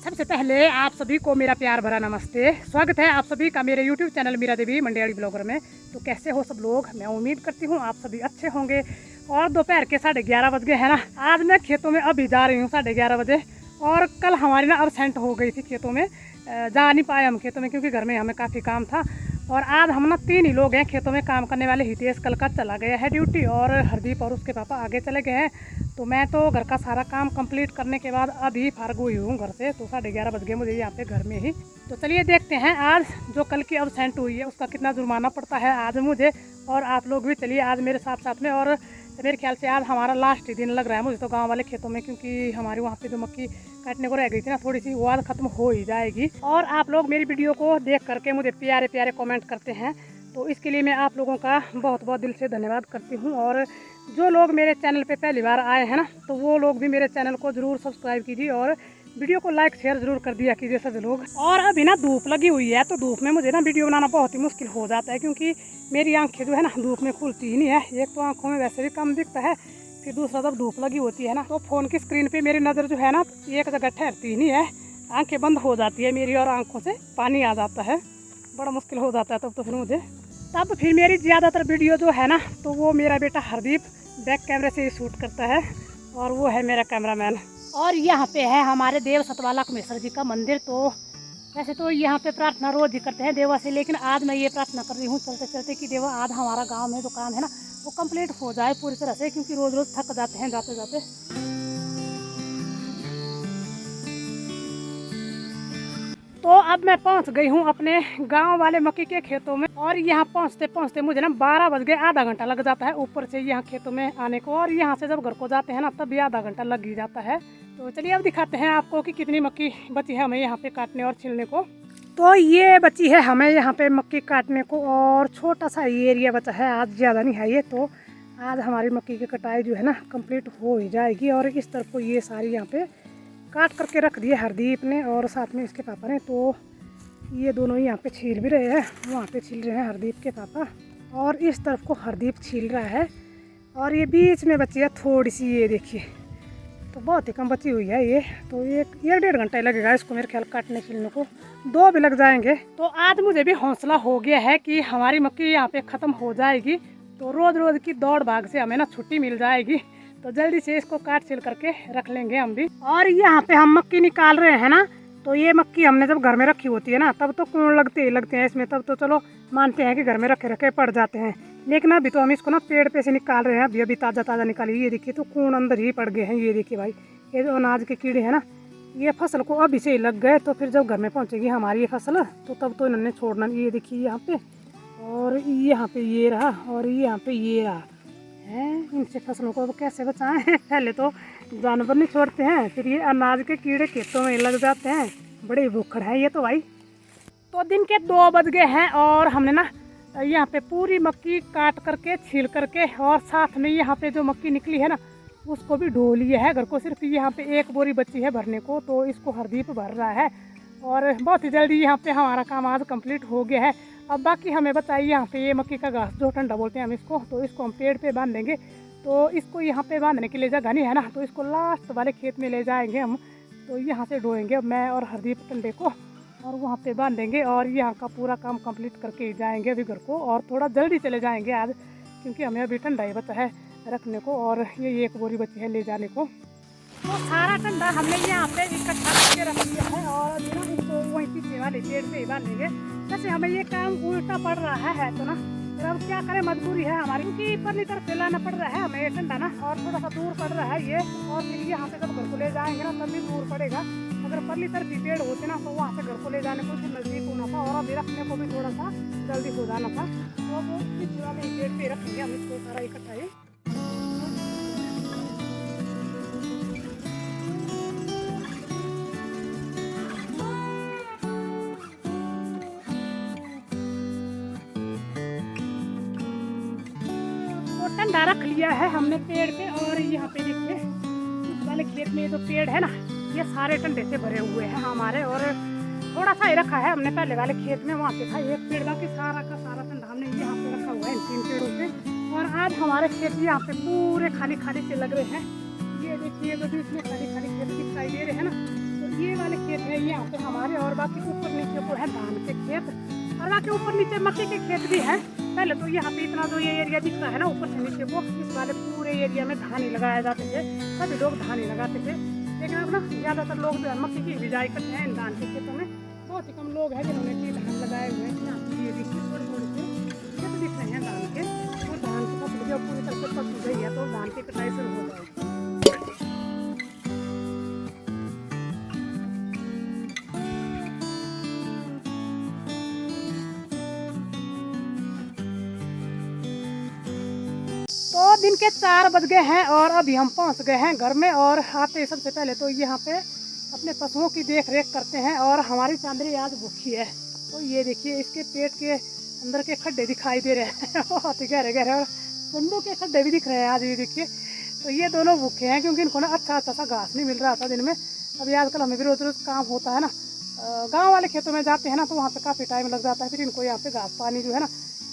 सबसे पहले आप सभी को मेरा प्यार भरा नमस्ते। स्वागत है आप सभी का मेरे YouTube चैनल मीरा देवी मंडियाड़ी ब्लॉगर में। तो कैसे हो सब लोग? मैं उम्मीद करती हूँ आप सभी अच्छे होंगे। और दोपहर के 11:30 बज गए हैं ना। आज मैं खेतों में अभी जा रही हूँ 11:30 बजे। और कल हमारी ना अब्सेंट हो गई थी खेतों में, जा नहीं पाए हम खेतों में क्योंकि घर में हमें काफ़ी काम था। और आज हम ना 3 ही लोग हैं खेतों में काम करने वाले। हितेश कल का चला गया है ड्यूटी और हरदीप और उसके पापा आगे चले गए हैं। तो मैं तो घर का सारा काम कंप्लीट करने के बाद अभी फारग हुई हूँ घर से। तो 11:30 बज गए मुझे यहाँ पे घर में ही। तो चलिए देखते हैं आज जो कल की अब्सेंट हुई है उसका कितना जुर्माना पड़ता है आज मुझे और आप लोग भी चलिए आज मेरे साथ साथ में। और मेरे ख्याल से आज हमारा लास्ट ही दिन लग रहा है मुझे तो गांव वाले खेतों में, क्योंकि हमारी वहाँ पे जो मक्की काटने को रह गई थी ना थोड़ी सी, वो आज खत्म हो ही जाएगी। और आप लोग मेरी वीडियो को देख करके मुझे प्यारे प्यारे कमेंट करते हैं, तो इसके लिए मैं आप लोगों का बहुत बहुत दिल से धन्यवाद करती हूँ। और जो लोग मेरे चैनल पे पहली बार आए हैं ना, तो वो लोग भी मेरे चैनल को ज़रूर सब्सक्राइब कीजिए और वीडियो को लाइक शेयर ज़रूर कर दिया कीजिए सभी लोग। और अभी ना धूप लगी हुई है, तो धूप में मुझे ना वीडियो बनाना बहुत ही मुश्किल हो जाता है, क्योंकि मेरी आंखें जो है ना धूप में खुलती ही नहीं है। एक तो आंखों में वैसे भी कम दिखता है, फिर दूसरा जब धूप लगी होती है ना तो फ़ोन की स्क्रीन पे मेरी नज़र जो है ना एक जगह ठहरती ही नहीं है, आंखें बंद हो जाती है मेरी और आंखों से पानी आ जाता है, बड़ा मुश्किल हो जाता है तब तो फिर मुझे। तब फिर मेरी ज़्यादातर वीडियो जो है ना तो वो मेरा बेटा हरदीप बैक कैमरे से ही शूट करता है और वो है मेरा कैमरामैन। और यहाँ पे है हमारे देव सतवाला कुमेश्वर जी का मंदिर। तो वैसे तो यहाँ पे प्रार्थना रोज ही करते हैं देवा से, लेकिन आज मैं ये प्रार्थना कर रही हूँ चलते चलते कि देवा आज हमारा गांव में जो काम है ना वो कंप्लीट हो जाए पूरी तरह से, क्योंकि रोज़ रोज़ थक जाते हैं जाते जाते। तो अब मैं पहुंच गई हूं अपने गांव वाले मक्की के खेतों में। और यहां पहुंचते पहुंचते मुझे ना 12 बज गए, आधा घंटा लग जाता है ऊपर से यहां खेतों में आने को। और यहां से जब घर को जाते हैं ना तब भी आधा घंटा लग ही जाता है। तो चलिए अब दिखाते हैं आपको कि कितनी मक्की बची है हमें यहाँ पे काटने और छीलने को। तो ये बची है हमें यहाँ पे मक्की काटने को और छोटा सा ये एरिया बचा है, आज ज़्यादा नहीं है ये। तो आज हमारी मक्की की कटाई जो है ना कंप्लीट हो ही जाएगी। और इस तरफ को ये सारी यहाँ पे काट करके रख दिए हरदीप ने और साथ में इसके पापा ने। तो ये दोनों ही यहाँ पे छील भी रहे हैं, वहाँ पे छील रहे हैं हरदीप के पापा और इस तरफ को हरदीप छील रहा है। और ये बीच में बची है थोड़ी सी, ये देखिए, तो बहुत ही कम बची हुई है ये। तो एक 1-1.5 घंटा लगेगा इसको मेरे ख्याल काटने छीलने को, 2 भी लग जाएंगे। तो आज मुझे भी हौसला हो गया है कि हमारी मक्की यहाँ पे ख़त्म हो जाएगी, तो रोज़ रोज़ की दौड़ भाग से हमें ना छुट्टी मिल जाएगी। तो जल्दी से इसको काट छील करके रख लेंगे हम भी। और यहाँ पे हम मक्की निकाल रहे हैं ना, तो ये मक्की हमने जब घर में रखी होती है ना तब तो कूड़ लगते ही लगते हैं इसमें, तब तो चलो मानते हैं कि घर में रखे रखे पड़ जाते हैं। लेकिन अभी तो हम इसको ना पेड़ पे से निकाल रहे हैं, अभी अभी ताज़ा ताज़ा निकाली। ये देखिए तो कूड़ अंदर ही पड़ गए हैं, ये देखिए भाई, ये जो अनाज के कीड़े हैं ना ये फसल को अभी से ही लग गए। तो फिर जब घर में पहुँचेगी हमारी ये फसल तो तब तो इन्होंने छोड़ना। ये देखिए यहाँ पे, और यहाँ पे ये रहा और यहाँ पे ये रहा है। इनसे फसलों को अब कैसे बचाएं? पहले तो जानवर नहीं छोड़ते हैं, फिर ये अनाज के कीड़े खेतों में लग जाते हैं। बड़े भूखड़ है ये तो भाई। तो दिन के 2 बज गए हैं और हमने ना यहाँ पे पूरी मक्की काट करके छील करके और साथ में यहाँ पे जो मक्की निकली है ना उसको भी ढो लिया है घर को। सिर्फ यहाँ पे 1 बोरी बची है भरने को, तो इसको हरदीप भर रहा है और बहुत ही जल्दी यहाँ पे हमारा काम आज कंप्लीट हो गया है। अब बाकी हमें बताइए यहाँ पे ये मक्की का घास जो ठंडा बोलते हैं हम इसको, तो इसको हम पेड़ पे बांध देंगे। तो इसको यहाँ पे बांधने के लिए जगह नहीं है ना, तो इसको लास्ट वाले खेत में ले जाएंगे हम। तो यहाँ से ढोएंगे मैं और हरदीप टंडे को और वहाँ पे बांधेंगे और यहाँ का पूरा काम कंप्लीट करके ही जाएंगे अभी घर को। और थोड़ा जल्दी चले जाएंगे आज, क्योंकि हमें अभी ठंडा ही बचा है रखने को और ये 1 बोरी बची है ले जाने को। तो सारा ठंडा हमने यहाँ पे इकट्ठा करके रख लिया है और अभी ना इसको वहीं पीछे वाले पेड़ पे ही बांधेंगे। वैसे हमें ये काम उल्टा पड़ रहा है तो ना फिर अब क्या करें, मजबूरी है हमारी, क्योंकि परली तरफ फैलाना पड़ रहा है हमें ये ठंडा ना, और थोड़ा सा दूर पड़ रहा है ये। और फिर यहाँ से जब घर को ले जाएंगे ना तब भी दूर पड़ेगा। अगर परली तरफ ही पेड़ होते ना तो वहाँ से घर को ले जाने को नज़दीक होना था और अभी रखने को भी थोड़ा सा जल्दी हो जाना था। तो अब पीछे वाले पेड़ पे रखेंगे हम इसको सारा इकट्ठा ही। ठंडा रख लिया है हमने पेड़ पे। और यहाँ पे देखिए इस वाले खेत में जो पेड़ है ना ये सारे ठंडे से भरे हुए हैं हमारे, और थोड़ा सा ही रखा है हमने पहले वाले खेत में, वहाँ पे था एक पेड़, बाकी सारा का सारा ठंडा हमने यहाँ पे रखा हुआ है इन 3 पेड़ों पे। और आज हमारे खेत यहाँ पे पूरे खाली खाली से लग रहे हैं। ये देखिए जो बीच में खाली खाली खेत दिखाई दे रहे हैं ना, तो ये वाले खेत में हैं यहाँ पे हमारे, और बाकी ऊपर नीचे को है धान के खेत, और बाकी ऊपर नीचे मक्के के खेत भी हैं। पहले तो यहाँ पे इतना जो ये एरिया दिख रहा है ना ऊपर से नीचे को, इस वाले पूरे एरिया में धान ही लगाए जाते थे, सभी लोग धान ही लगाते थे। लेकिन अब ना ज़्यादातर लोग जो है मक्के की बिजाई करते हैं इन धान के खेतों में। बहुत ही कम लोग हैं जिन्होंने की धान लगाए हुए हैं। यहाँ पे ये देखिए थोड़े थोड़े से खेत दिख रहे हैं धान के, और धान की फसल जब पूरी तरह से पक गई है तो धान की कटाई शुरू हो जाएगी। तो दिन के 4 बज गए हैं और अभी हम पहुंच गए हैं घर में। और आते सबसे पहले तो यहाँ पे अपने पशुओं की देख रेख करते हैं। और हमारी चांदनी आज भूखी है, तो ये देखिए इसके पेट के अंदर के खड्डे दिखाई दे रहे हैं बहुत ही गहरे गहरे, और चंडू के खड्डे भी दिख रहे हैं आज। ये देखिए, तो ये दोनों भूखे हैं क्योंकि इनको ना अच्छा सा घास नहीं मिल रहा था दिन में। अभी आजकल हमें भी रोज रोज काम होता है ना, गाँव वाले खेतों में जाते हैं ना, तो वहाँ पे काफ़ी टाइम लग जाता है। फिर इनको यहाँ पे घास पानी जो है ना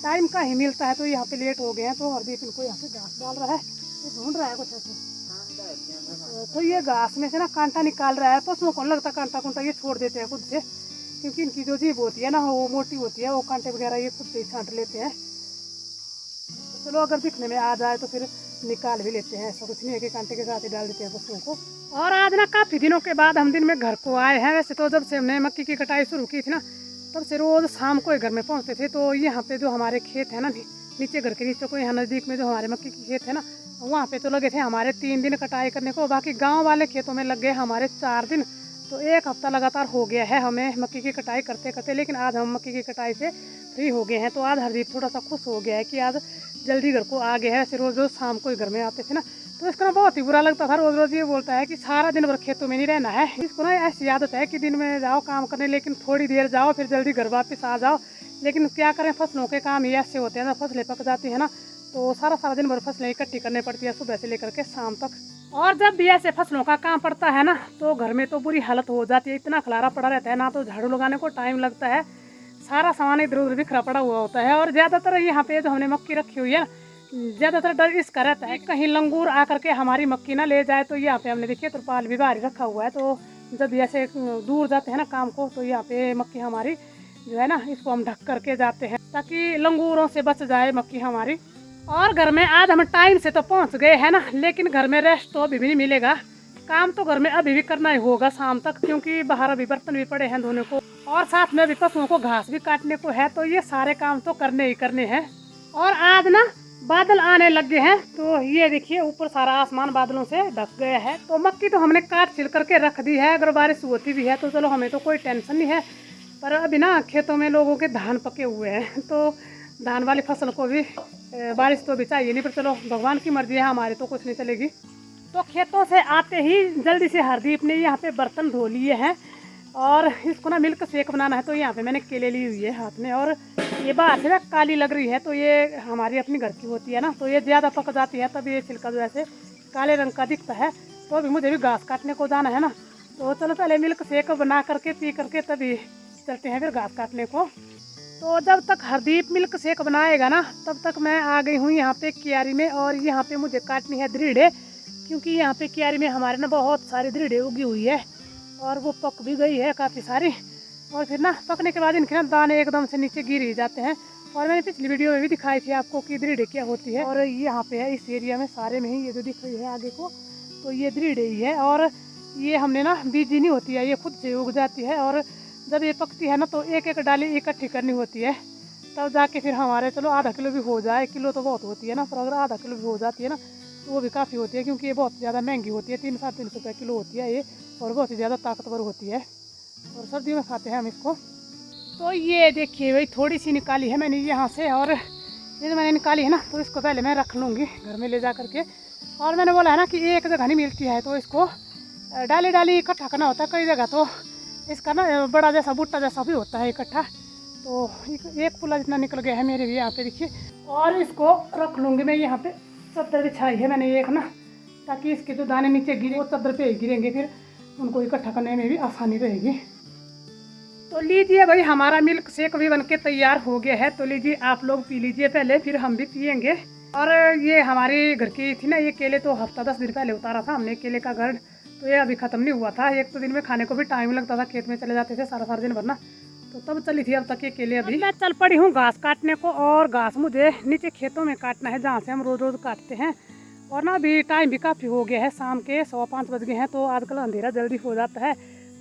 टाइम का ही मिलता है, तो यहाँ पे लेट हो गए हैं। तो हरदीप इनको यहाँ पे घास डाल रहा है, ये ढूंढ रहा है कुछ ऐसे। तो ये घास में से ना कांटा निकाल रहा है। पशुओं को लगता कांटा कुंटा ये छोड़ देते हैं खुद से, क्योंकि इनकी जो जीभ होती है ना वो मोटी होती है, वो कांटे वगैरह ये खुद से ही छांट लेते हैं। तो चलो अगर दिखने में आ जाए तो फिर निकाल भी लेते हैं, ऐसा कुछ नहीं है कि कांटे के साथ ही डाल देते हैं पशुओं को। और आज ना काफ़ी दिनों के बाद हम दिन में घर को आए हैं। वैसे तो जब से हमने मक्की की कटाई शुरू की थी ना, तब से रोज़ शाम को ही घर में पहुंचते थे। तो यहाँ पे जो हमारे खेत है ना नीचे, घर के नीचे को यहाँ नज़दीक में जो हमारे मक्की के खेत है ना, वहाँ पे तो लगे थे हमारे 3 दिन कटाई करने को। बाकी गांव वाले खेतों में लग गए हमारे 4 दिन। तो 1 हफ्ता लगातार हो गया है हमें मक्की की कटाई करते करते। लेकिन आज हम मक्की की कटाई से फ्री हो गए हैं। तो आज हरदीप थोड़ा सा खुश हो गया है कि आज जल्दी घर को आ गया है। ऐसे रोज़ रोज़ शाम को ही घर में आते थे ना, तो इसको ना बहुत ही बुरा लगता था। रोज़ रोज़ ये बोलता है कि सारा दिन भर खेतों में नहीं रहना है। इसको ना ऐसी आदत है कि दिन में जाओ काम करने, लेकिन थोड़ी देर जाओ फिर जल्दी घर वापस आ जाओ। लेकिन क्या करें, फसलों के काम ही ऐसे होते हैं ना, फसलें पक जाती है ना, तो सारा दिन भर फसलें इकट्ठी करनी पड़ती है सुबह से लेकर के शाम तक। और जब भी ऐसे फसलों का काम पड़ता है ना, तो घर में तो बुरी हालत हो जाती है। इतना खलारा पड़ा रहता है ना, तो झाड़ू लगाने को टाइम लगता है, सारा सामान इधर उधर बिखरा पड़ा हुआ होता है। और ज़्यादातर यहाँ पे जो हमने मक्की रखी हुई है, ज़्यादातर डर इसका रहता है कहीं लंगूर आकर के हमारी मक्की ना ले जाए। तो यहाँ पे हमने देखिए तिरपाल भी बाहर रखा हुआ है। तो जब ऐसे दूर जाते हैं ना काम को, तो यहाँ पे मक्की हमारी जो है ना, इसको हम ढक करके जाते हैं ताकि लंगूरों से बच जाए मक्की हमारी। और घर में आज हम टाइम से तो पहुँच गए हैं ना, लेकिन घर में रेस्ट तो अभी भी नहीं मिलेगा। काम तो घर में अभी भी करना ही होगा शाम तक, क्योंकि बाहर अभी बर्तन भी पड़े हैं धोने को, और साथ में अभी पशुओं को घास भी काटने को है। तो ये सारे काम तो करने ही करने हैं। और आज ना बादल आने लग गए हैं, तो ये देखिए ऊपर सारा आसमान बादलों से ढक गया है। तो मक्की तो हमने काट छिल करके रख दी है। अगर बारिश होती भी है तो चलो हमें तो कोई टेंशन नहीं है। पर अभी ना खेतों में लोगों के धान पके हुए हैं, तो धान वाली फसल को भी बारिश तो भी चाहिए नहीं। पर चलो भगवान की मर्जी है, हमारे तो कुछ नहीं चलेगी। तो खेतों से आते ही जल्दी से हरदीप ने यहाँ पे बर्तन धो लिए हैं, और इसको ना मिल्क शेक बनाना है। तो यहाँ पे मैंने केले ली हुई है हाथ में, और ये बाहर से ना काली लग रही है, तो ये हमारी अपनी घर की होती है ना, तो ये ज़्यादा पक जाती है, तब ये छिलका जो ऐसे काले रंग का दिखता है। तो अभी मुझे भी घास काटने को जाना है ना, तो चलो पहले मिल्क शेक बना करके पी करके तभी चलते हैं फिर घास काटने को। तो जब तक हरदीप मिल्क शेक बनाएगा ना, तब तक मैं आ गई हूँ यहाँ पे क्यारी में। और यहाँ पे मुझे काटनी है दृढ़े, क्योंकि यहाँ पे क्यारी में हमारे ना बहुत सारी दृढ़े उगी हुई है, और वो पक भी गई है काफ़ी सारी। और फिर ना पकने के बाद इनके ना दाने एकदम से नीचे गिर ही जाते हैं। और मैंने पिछली वीडियो में भी दिखाई थी आपको कि दृढ़े क्या होती है। और यहाँ पे है इस एरिया में सारे में ही ये जो दिख रही है आगे को, तो ये दृढ़े ही है। और ये हमने ना बीजी नहीं होती है, ये खुद से उग जाती है। और जब ये पकती है ना, तो एक एक डाली इकट्ठी करनी होती है, तब जाके फिर हमारे चलो आधा किलो भी हो जाए। किलो तो बहुत होती है ना, पर अगर आधा किलो भी हो जाती है ना, तो वो भी काफ़ी होती है, क्योंकि ये बहुत ज़्यादा महंगी होती है। 300-350 रुपये किलो होती है ये, और बहुत ही ज़्यादा ताकतवर होती है, और सर्दियों में खाते हैं हम इसको। तो ये देखिए भाई थोड़ी सी निकाली है मैंने यहाँ से, और ये जो मैंने निकाली है ना, तो इसको पहले मैं रख लूँगी घर में ले जा करके। और मैंने बोला है ना कि एक जगह नहीं मिलती है, तो इसको डाली डाली इकट्ठा करना होता है। कई जगह तो इसका ना बड़ा जैसा बूटा जैसा भी होता है इकट्ठा। तो एक पुला जितना निकल गया है मेरे भी यहाँ पे देखिए। और इसको रख लूँगी मैं यहाँ पे। चद्दर बिछाई है मैंने एक ना, ताकि इसके जो दाने नीचे गिरे वो चद्दर पे ही गिरेंगे, फिर उनको इकट्ठा करने में भी आसानी रहेगी। तो लीजिए भाई, हमारा मिल्क शेक भी बनके तैयार हो गया है। तो लीजिए आप लोग पी लीजिए पहले, फिर हम भी पियेंगे। और ये हमारी घर की थी ना ये केले, तो हफ्ता 10 दिन पहले उतारा था हमने केले का घर। तो ये अभी ख़त्म नहीं हुआ था। एक तो दिन में खाने को भी टाइम लगता था, खेत में चले जाते थे सारा सारा दिन भरना, तो तब चली थी अब तक के अकेले। अभी मैं चल पड़ी हूँ घास काटने को, और घास मुझे नीचे खेतों में काटना है जहाँ से हम रोज़ रोज़ काटते हैं। और ना अभी टाइम भी काफ़ी हो गया है, शाम के 5:15 बज गए हैं, तो आजकल अंधेरा जल्दी हो जाता है।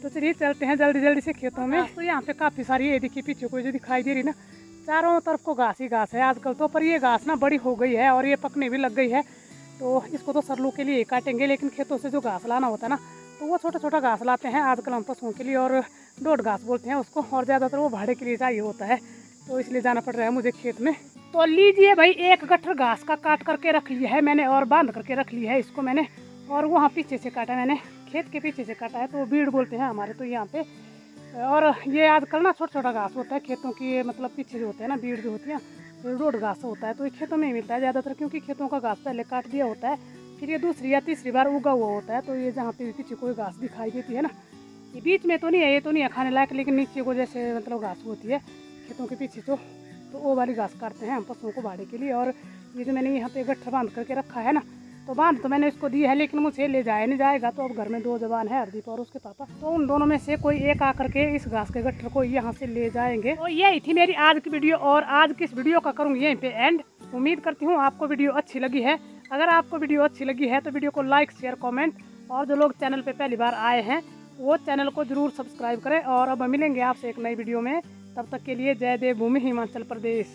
तो चलिए चलते हैं जल्दी जल्दी से खेतों में। तो यहाँ पे काफ़ी सारी ये देखिए पीछे को जो दिखाई दे रही ना, चारों तरफ को घास ही घास है आजकल तो। पर ये घास ना बड़ी हो गई है और ये पकने भी लग गई है, तो इसको तो सरलू के लिए काटेंगे। लेकिन खेतों से जो घास लाना होता है ना, तो वो छोटा छोटा घास लाते हैं आजकल हम पशुओं के लिए, और डोड घास बोलते हैं उसको, और ज़्यादातर वो भाड़े के लिए चाहिए होता है, तो इसलिए जाना पड़ रहा है मुझे खेत में। तो लीजिए भाई, एक गट्ठर घास का काट करके रख लिया है मैंने, और बांध करके रख लिया है इसको मैंने। और वहाँ पीछे से काटा मैंने, खेत के पीछे से काटा है, तो बीड़ बोलते हैं हमारे तो यहाँ पे। और ये आजकल ना छोटा छोटा घास होता है खेतों की, मतलब पीछे जो होते हैं ना बीड़ जो होती है, रोड घास होता है, तो ये खेतों में ही मिलता है ज़्यादातर, क्योंकि खेतों का घास पहले काट दिया होता है, फिर ये दूसरी या तीसरी बार उगा हुआ होता है। तो ये जहाँ पे पीछे कोई घास दिखाई देती है ना, ये बीच में तो नहीं है, ये तो नहीं है खाने लायक, लेकिन नीचे को जैसे मतलब घास होती है खेतों के पीछे, तो वो वाली घास काटते हैं हम पशुओं को भाड़े के लिए। और ये जो मैंने यहाँ पे गट्ठर बांध करके रखा है ना, तो बांध तो मैंने इसको दी है, लेकिन मुझे ले जाया नहीं जाएगा। तो अब घर में 2 जवान है, हरदीप और उसके पापा, तो उन दोनों में से कोई एक आकर के इस घास के गट्ठर को यहाँ से ले जाएंगे। तो यही थी मेरी आज की वीडियो, और आज की इस वीडियो का करूँगी यहीं पे एंड। उम्मीद करती हूँ आपको वीडियो अच्छी लगी है। अगर आपको वीडियो अच्छी लगी है तो वीडियो को लाइक शेयर कमेंट, और जो लोग चैनल पे पहली बार आए हैं वो चैनल को जरूर सब्सक्राइब करें। और अब मिलेंगे आपसे एक नई वीडियो में, तब तक के लिए जय देव भूमि हिमाचल प्रदेश।